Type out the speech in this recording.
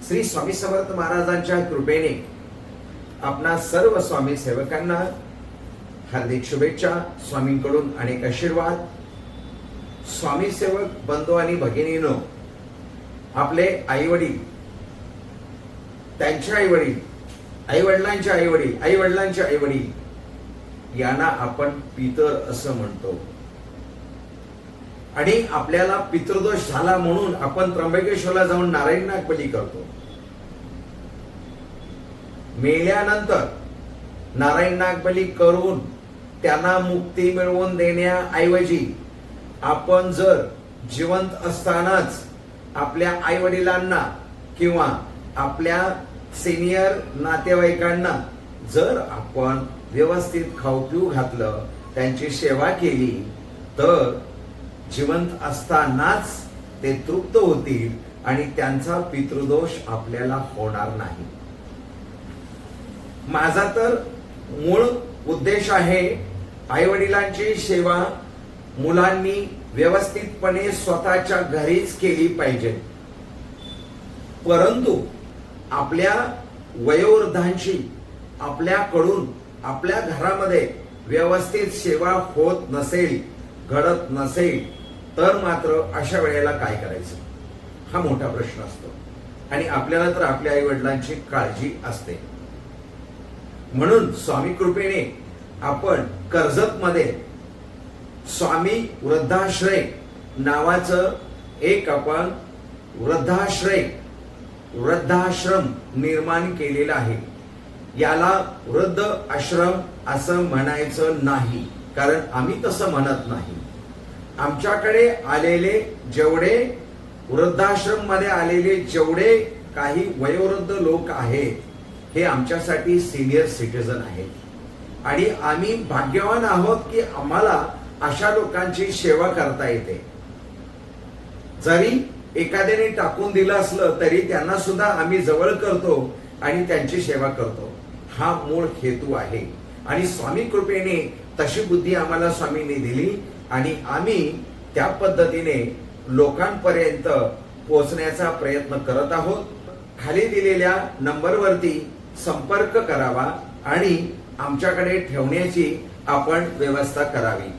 श्री स्वामी समर्थ महाराजांच्या कृपेने आपणा सर्व स्वामी सेवकांना हार्दिक शुभेच्छा, स्वामींकडून अनेक आशीर्वाद। स्वामी सेवक बंधू आणि भगिनींनो, आपले आई वडील, त्यांचे आई वडील, आई वडिलांचे आई वडील, आई वडिलांचे आई वडील यांना आपण पितर असं म्हणतो। आणि आपल्याला पितृदोष झाला म्हणून आपण त्र्यंबकेश्वरला जाऊन नारायण नाग बली करतो। मेल्यानंतर नारायण नाग बली करून त्यांना मुक्ती मिळवून देण्याऐवजी आपण जर जिवंत असतानाच आपल्या आई वडिलांना किंवा आपल्या सिनियर नातेवाईकांना जर आपण व्यवस्थित खाऊ पिऊ घातलं, त्यांची सेवा केली, तर जिवंत असतानाच ते तृप्त होतील आणि त्यांचा पितृदोष आपल्याला होणार नाही। माझा तर मूळ उद्देश आहे आई वडिलांची सेवा मुलांनी व्यवस्थितपणे स्वतःच्या घरीच केली पाहिजे, परंतु आपल्या वयोवृद्धांची आपल्याकडून आपल्या घरामध्ये व्यवस्थित सेवा होत नसेल, घडत नसेल, तर मात्र अशा वेळेला काय करायचं हा मोठा प्रश्न असतो। आणि आपल्याला तर आपल्या आई वडिलांची काळजी असते। म्हणून स्वामी कृपेने आपण कर्जत मध्ये स्वामी वृद्धाश्रय नावाचं एक आपण वृद्धाश्रम निर्माण केलेला आहे। याला वृद्ध आश्रम असं म्हणायचं नाही, कारण आम्ही तसं म्हणत नाही। आमच्याकडे आलेले जेवढे वृद्धाश्रम मध्ये आलेले जेवढे काही वयोवृद्ध लोक आहेत, हे आमच्यासाठी सिनियर सिटीजन आहेत आणि आम्ही भाग्यवान आहोत की आम्हाला अशा लोकांची सेवा करता येते। जरी एखाद्याने टाकून दिलं असलं तरी त्यांना सुद्धा आम्ही जवळ करतो आणि त्यांची सेवा करतो। हा मूळ हेतू आहे आणि स्वामी कृपेने तशी बुद्धी आम्हाला स्वामींनी दिली आणि आम्ही त्या पद्धतीने लोकांपर्यंत पोहोचण्याचा प्रयत्न करत आहोत। खाली दिलेल्या नंबरवरती संपर्क करावा आणि आमच्याकडे ठेवण्याची आपण व्यवस्था करावी।